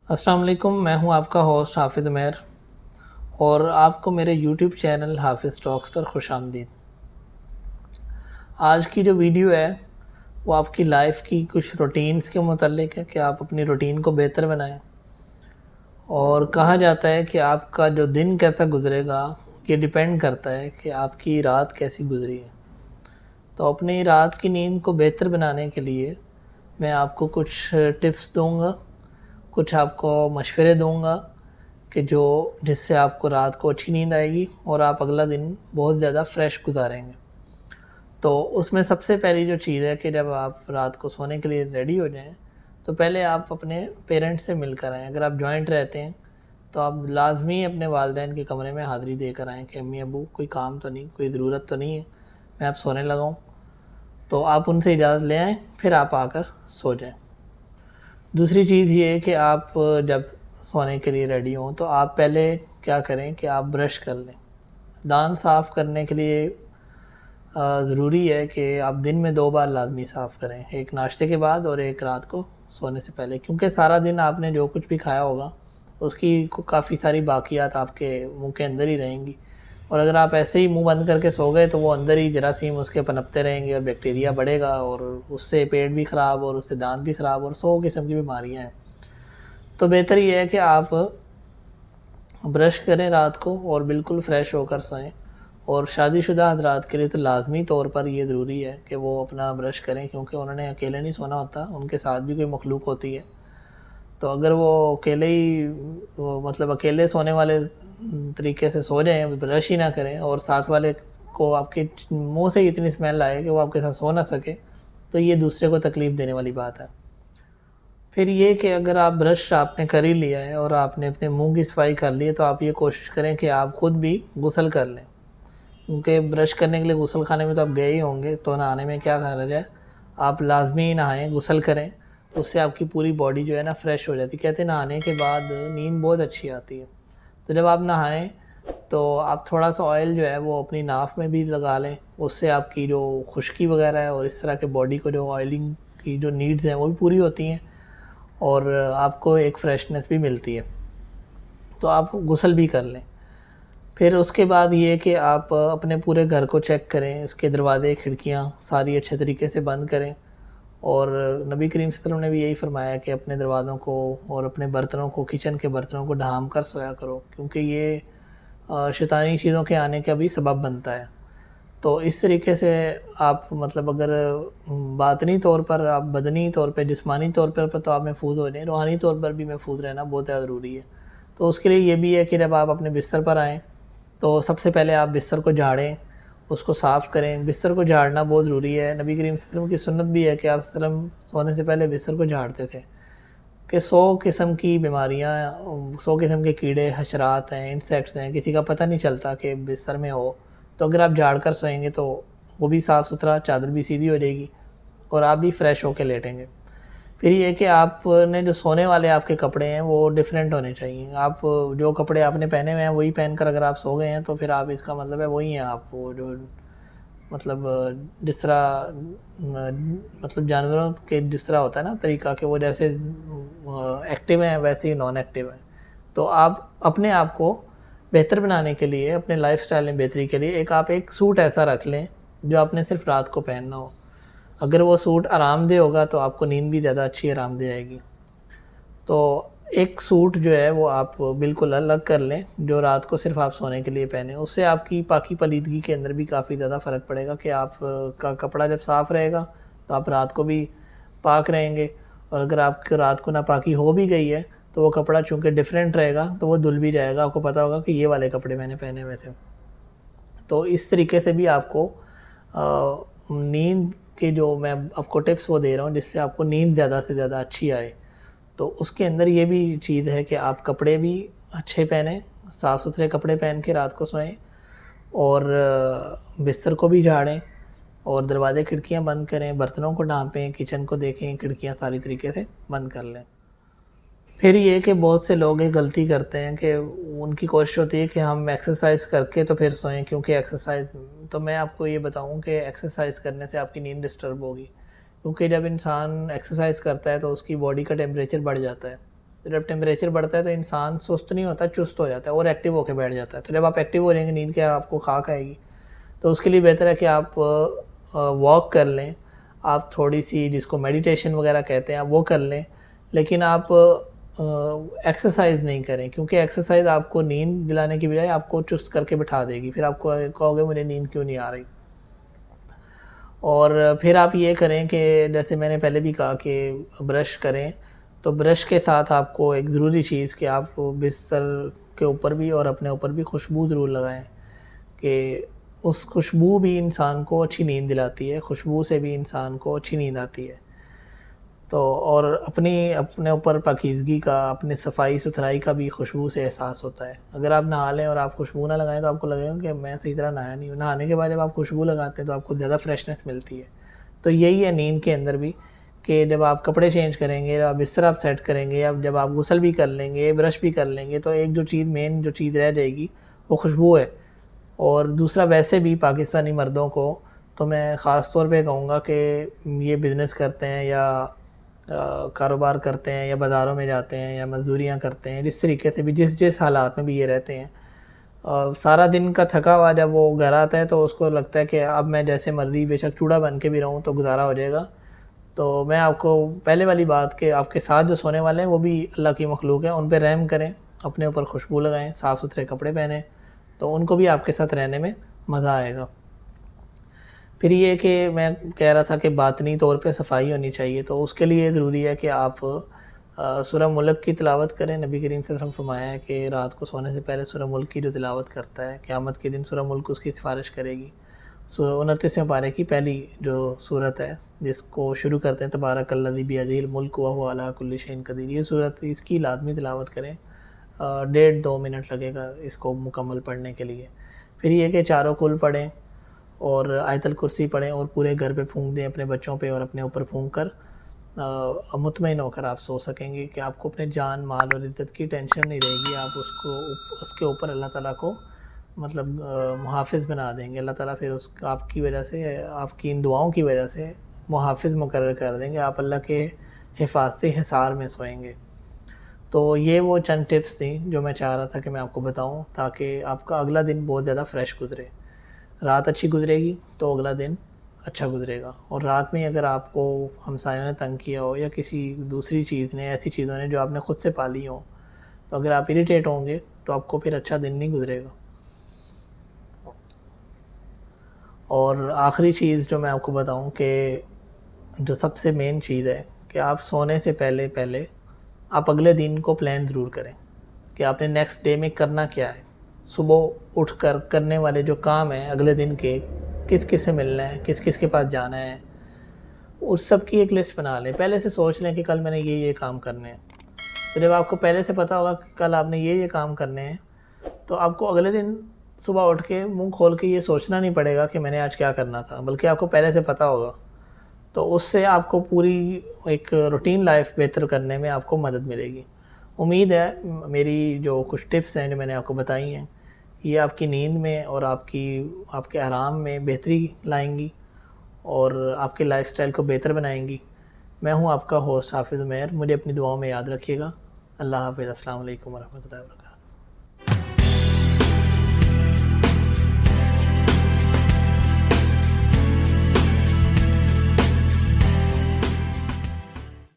السلام علیکم، میں ہوں آپ کا ہوسٹ حافظ عمیر اور آپ کو میرے یوٹیوب چینل حافظ ٹاکس پر خوش آمدید۔ آج کی جو ویڈیو ہے وہ آپ کی لائف کی کچھ روٹینز کے متعلق ہے کہ آپ اپنی روٹین کو بہتر بنائیں، اور کہا جاتا ہے کہ آپ کا جو دن کیسا گزرے گا یہ ڈیپینڈ کرتا ہے کہ آپ کی رات کیسی گزری ہے۔ تو اپنی رات کی نیند کو بہتر بنانے کے لیے میں آپ کو کچھ ٹپس دوں گا، کچھ آپ کو مشورے دوں گا کہ جس سے آپ کو رات کو اچھی نیند آئے گی اور آپ اگلا دن بہت زیادہ فریش گزاریں گے۔ تو اس میں سب سے پہلی جو چیز ہے کہ جب آپ رات کو سونے کے لیے ریڈی ہو جائیں تو پہلے آپ اپنے پیرنٹس سے مل کر آئیں۔ اگر آپ جوائنٹ رہتے ہیں تو آپ لازمی اپنے والدین کے کمرے میں حاضری دے کر آئیں کہ امی ابو کوئی کام تو نہیں، کوئی ضرورت تو نہیں ہے، میں آپ سونے لگا ہوں۔ تو آپ ان سے اجازت لے آئیں، پھر آپ آ کر سو جائیں۔ دوسری چیز یہ ہے کہ آپ جب سونے کے لیے ریڈی ہوں تو آپ پہلے کیا کریں کہ آپ برش کر لیں۔ دانت صاف کرنے کے لیے ضروری ہے کہ آپ دن میں 2 بار لازمی صاف کریں، ایک ناشتے کے بعد اور ایک رات کو سونے سے پہلے، کیونکہ سارا دن آپ نے جو کچھ بھی کھایا ہوگا اس کی کافی ساری باقیات آپ کے منہ کے اندر ہی رہیں گی، اور اگر آپ ایسے ہی منہ بند کر کے سو گئے تو وہ اندر ہی جراثیم اس کے پنپتے رہیں گے اور بیکٹیریا بڑھے گا، اور اس سے پیٹ بھی خراب اور اس سے دانت بھی خراب اور 100 قسم کی بیماریاں ہیں۔ تو بہتر یہ ہے کہ آپ برش کریں رات کو اور بالکل فریش ہو کر سوئیں۔ اور شادی شدہ حضرات کے لیے تو لازمی طور پر یہ ضروری ہے کہ وہ اپنا برش کریں، کیونکہ انہوں نے اکیلے نہیں سونا ہوتا، ان کے ساتھ بھی کوئی مخلوق ہوتی ہے۔ تو اگر وہ اکیلے ہی مطلب اکیلے سونے والے طریقے سے سو جائیں، برش ہی نہ کریں، اور ساتھ والے کو آپ کے منہ سے اتنی اسمیل آئے کہ وہ آپ کے ساتھ سو نہ سکے، تو یہ دوسرے کو تکلیف دینے والی بات ہے۔ پھر یہ کہ اگر آپ برش آپ نے کر ہی لیا ہے اور آپ نے اپنے منہ کی صفائی کر لی ہے تو آپ یہ کوشش کریں کہ آپ خود بھی غسل کر لیں، کیونکہ برش کرنے کے لیے غسل خانے میں تو آپ گئے ہی ہوں گے، تو نہانے میں کیا حرج ہے، آپ لازمی نہائیں، غسل کریں، اس سے آپ کی پوری باڈی جو ہے نا فریش ہو جاتی ہے۔ کہتے ہیں نہانے کے بعد نیند بہت اچھی آتی ہے۔ تو جب آپ نہائیں تو آپ تھوڑا سا آئل جو ہے وہ اپنی ناف میں بھی لگا لیں، اس سے آپ کی جو خشکی وغیرہ ہے اور اس طرح کے باڈی کو جو آئلنگ کی جو نیڈز ہیں وہ بھی پوری ہوتی ہیں، اور آپ کو ایک فریشنس بھی ملتی ہے۔ تو آپ غسل بھی کر لیں۔ پھر اس کے بعد یہ کہ آپ اپنے پورے گھر کو چیک کریں، اس کے دروازے کھڑکیاں ساری اچھے طریقے سے بند کریں، اور نبی کریم صلی اللہ علیہ وسلم نے بھی یہی فرمایا کہ اپنے دروازوں کو اور اپنے برتنوں کو، کچن کے برتنوں کو ڈھانپ کر سویا کرو، کیونکہ یہ شیطانی چیزوں کے آنے کا بھی سبب بنتا ہے۔ تو اس طریقے سے آپ مطلب اگر باطنی طور پر، آپ بدنی طور پہ، جسمانی طور پر تو آپ محفوظ ہو جائیں، روحانی طور پر بھی محفوظ رہنا بہت زیادہ ضروری ہے۔ تو اس کے لیے یہ بھی ہے کہ جب آپ اپنے بستر پر آئیں تو سب سے پہلے آپ بستر کو جھاڑیں، اس کو صاف کریں۔ بستر کو جھاڑنا بہت ضروری ہے، نبی کریم صلی اللہ علیہ وسلم کی سنت بھی ہے کہ آپ صلی اللہ علیہ وسلم سونے سے پہلے بستر کو جھاڑتے تھے، کہ 100 قسم کی بیماریاں، 100 قسم کے کیڑے حشرات ہیں، انسیکٹس ہیں، کسی کا پتہ نہیں چلتا کہ بستر میں ہو۔ تو اگر آپ جھاڑ کر سوئیں گے تو وہ بھی صاف ستھرا، چادر بھی سیدھی ہو جائے گی اور آپ بھی فریش ہو کے لیٹیں گے۔ پھر یہ کہ آپ نے جو سونے والے آپ کے کپڑے ہیں وہ ڈیفرنٹ ہونے چاہیے۔ آپ جو کپڑے آپ نے پہنے ہوئے ہیں وہی پہن کر اگر آپ سو گئے ہیں تو پھر آپ، اس کا مطلب ہے وہی ہیں آپ، وہ جو مطلب جس طرح مطلب جانوروں کے جس طرح ہوتا ہے نا طریقہ، کہ وہ جیسے ایکٹیو ہیں ویسے ہی نان ایکٹیو ہیں۔ تو آپ اپنے آپ کو بہتر بنانے کے لیے، اپنے لائف سٹائل میں بہتری کے لیے آپ ایک سوٹ ایسا رکھ لیں جو آپ نے صرف رات کو پہننا ہو۔ اگر وہ سوٹ آرام دہ ہوگا تو آپ کو نیند بھی زیادہ اچھی آرام دہ آئے گی۔ تو ایک سوٹ جو ہے وہ آپ بالکل الگ کر لیں جو رات کو صرف آپ سونے کے لیے پہنیں، اس سے آپ کی پاکی پلیدگی کے اندر بھی کافی زیادہ فرق پڑے گا، کہ آپ کا کپڑا جب صاف رہے گا تو آپ رات کو بھی پاک رہیں گے، اور اگر آپ کو رات کو ناپاکی ہو بھی گئی ہے تو وہ کپڑا چونکہ ڈیفرنٹ رہے گا تو وہ دھل بھی جائے گا، آپ کو پتہ ہوگا کہ یہ والے کپڑے میں نے پہنے ہوئے تھے۔ تو اس طریقے سے بھی آپ کو نیند کے جو میں آپ کو ٹپس وہ دے رہا ہوں جس سے آپ کو نیند زیادہ سے زیادہ اچھی آئے، تو اس کے اندر یہ بھی چیز ہے کہ آپ کپڑے بھی اچھے پہنیں، صاف ستھرے کپڑے پہن کے رات کو سوئیں، اور بستر کو بھی جھاڑیں، اور دروازے کھڑکیاں بند کریں، برتنوں کو ڈھانپیں، کچن کو دیکھیں، کھڑکیاں ساری طریقے سے بند کر لیں۔ پھر یہ کہ بہت سے لوگ یہ غلطی کرتے ہیں کہ ان کی کوشش ہوتی ہے کہ ہم ایکسرسائز کر کے تو پھر سوئیں، کیونکہ ایکسرسائز، تو میں آپ کو یہ بتاؤں کہ ایکسرسائز کرنے سے آپ کی نیند ڈسٹرب ہوگی، کیونکہ جب انسان ایکسرسائز کرتا ہے تو اس کی باڈی کا ٹیمپریچر بڑھ جاتا ہے۔ تو جب ٹیمپریچر بڑھتا ہے تو انسان سست نہیں ہوتا، چست ہو جاتا ہے اور ایکٹیو ہو کے بیٹھ جاتا ہے. تو جب آپ ایکٹیو ہو جائیں گے نیند کے آپ کو خاک آئے گی. تو اس کے لیے بہتر ہے کہ آپ واک کر لیں، آپ تھوڑی سی جس کو میڈیٹیشن وغیرہ کہتے ہیں آپ وہ کر لیں، لیکن آپ ایکسرسائز نہیں کریں، کیونکہ ایکسرسائز آپ کو نیند دلانے کی بجائے آپ کو چست کر کے بٹھا دے گی، پھر آپ کو کہو گے مجھے نیند کیوں نہیں آ رہی. اور پھر آپ یہ کریں کہ جیسے میں نے پہلے بھی کہا کہ برش کریں، تو برش کے ساتھ آپ کو ایک ضروری چیز کہ آپ بستر کے اوپر بھی اور اپنے اوپر بھی خوشبو ضرور لگائیں، کہ اس خوشبو بھی انسان کو اچھی نیند دلاتی ہے، خوشبو سے بھی انسان کو اچھی نیند آتی ہے. تو اور اپنے اوپر پاکیزگی کا، اپنے صفائی ستھرائی کا بھی خوشبو سے احساس ہوتا ہے. اگر آپ نہا لیں اور آپ خوشبو نہ لگائیں تو آپ کو لگے گا کہ میں صحیح طرح نہایا نہیں ہوں. نہانے کے بعد جب آپ خوشبو لگاتے ہیں تو آپ کو زیادہ فریشنس ملتی ہے. تو یہی ہے نیند کے اندر بھی، کہ جب آپ کپڑے چینج کریں گے، آپ بستر آپ سیٹ کریں گے، جب آپ غسل بھی کر لیں گے، برش بھی کر لیں گے، تو ایک جو چیز مین جو چیز رہ جائے گی وہ خوشبو ہے. اور دوسرا ویسے بھی پاکستانی مردوں کو تو میں خاص طور پہ کہوں گا کہ یہ بزنس کرتے ہیں یا کاروبار کرتے ہیں یا بازاروں میں جاتے ہیں یا مزدوریاں کرتے ہیں، جس طریقے سے بھی جس حالات میں بھی یہ رہتے ہیں، سارا دن کا تھکا ہوا جب وہ گھر آتا ہے تو اس کو لگتا ہے کہ اب میں جیسے مرضی بے شک چوڑا بن کے بھی رہوں تو گزارا ہو جائے گا. تو میں آپ کو پہلے والی بات کہ آپ کے ساتھ جو سونے والے ہیں وہ بھی اللہ کی مخلوق ہیں، ان پہ رحم کریں، اپنے اوپر خوشبو لگائیں، صاف ستھرے کپڑے پہنیں، تو ان کو بھی آپ کے ساتھ رہنے میں مزہ آئے گا. پھر یہ کہ میں کہہ رہا تھا کہ باطنی طور پہ صفائی ہونی چاہیے، تو اس کے لیے ضروری ہے کہ آپ سورہ ملک کی تلاوت کریں. نبی کریم صلی اللہ علیہ وسلم فرمایا ہے کہ رات کو سونے سے پہلے سورہ ملک کی جو تلاوت کرتا ہے قیامت کے دن سورہ ملک اس کی سفارش کرے گی. 29ویں پارے کی پہلی جو صورت ہے جس کو شروع کرتے ہیں تبارک الذی بیدہ الملک وہو علی کل شیء قدیر، یہ صورت اس کی لازمی تلاوت کریں. 1.5-2 منٹ لگے گا اس کو مکمل پڑھنے کے لیے. پھر یہ کہ چاروں کل پڑھیں اور آیت الکرسی پڑھیں اور پورے گھر پہ پھونک دیں، اپنے بچوں پہ اور اپنے اوپر پھونک کر مطمئن ہو کر آپ سو سکیں گے کہ آپ کو اپنے جان مال اور عزت کی ٹینشن نہیں رہے گی. آپ اس کے اوپر اللہ تعالیٰ کو مطلب محافظ بنا دیں گے. اللہ تعالیٰ پھر آپ کی وجہ سے، آپ کی ان دعاؤں کی وجہ سے محافظ مقرر کر دیں گے، آپ اللہ کے حفاظتی حصار میں سوئیں گے. تو یہ وہ چند ٹپس تھیں جو میں چاہ رہا تھا کہ میں آپ کو بتاؤں تاکہ آپ کا اگلا دن بہت زیادہ فریش گزرے. رات اچھی گزرے گی تو اگلا دن اچھا گزرے گا. اور رات میں اگر آپ کو ہمسایوں نے تنگ کیا ہو یا کسی دوسری چیز نے، ایسی چیزوں نے جو آپ نے خود سے پالی ہوں، تو اگر آپ اریٹیٹ ہوں گے تو آپ کو پھر اچھا دن نہیں گزرے گا. اور آخری چیز جو میں آپ کو بتاؤں کہ جو سب سے مین چیز ہے کہ آپ سونے سے پہلے آپ اگلے دن کو پلان ضرور کریں کہ آپ نے نیکسٹ ڈے میں کرنا کیا ہے. صبح اٹھ کر کرنے والے جو کام ہیں اگلے دن کے، کس کس سے ملنا ہے، کس کس کے پاس جانا ہے، اس سب کی ایک لسٹ بنا لیں. پہلے سے سوچ لیں کہ کل میں نے یہ کام کرنے ہیں. تو جب آپ کو پہلے سے پتہ ہوگا کہ کل آپ نے یہ کام کرنے ہیں، تو آپ کو اگلے دن صبح اٹھ کے منہ کھول کے یہ سوچنا نہیں پڑے گا کہ میں نے آج کیا کرنا تھا، بلکہ آپ کو پہلے سے پتہ ہوگا. تو اس سے آپ کو پوری ایک روٹین لائف بہتر کرنے میں آپ کو مدد ملے گی. امید ہے میری جو کچھ ٹپس ہیں جو میں نے آپ کو بتائی ہیں یہ آپ کی نیند میں اور آپ کے آرام میں بہتری لائیں گی اور آپ کے لائف سٹائل کو بہتر بنائیں گی. میں ہوں آپ کا ہوسٹ حافظ عمیر. مجھے اپنی دعاؤں میں یاد رکھیے گا. اللہ حافظ. السلام علیکم ورحمۃ اللہ وبرکاتہ.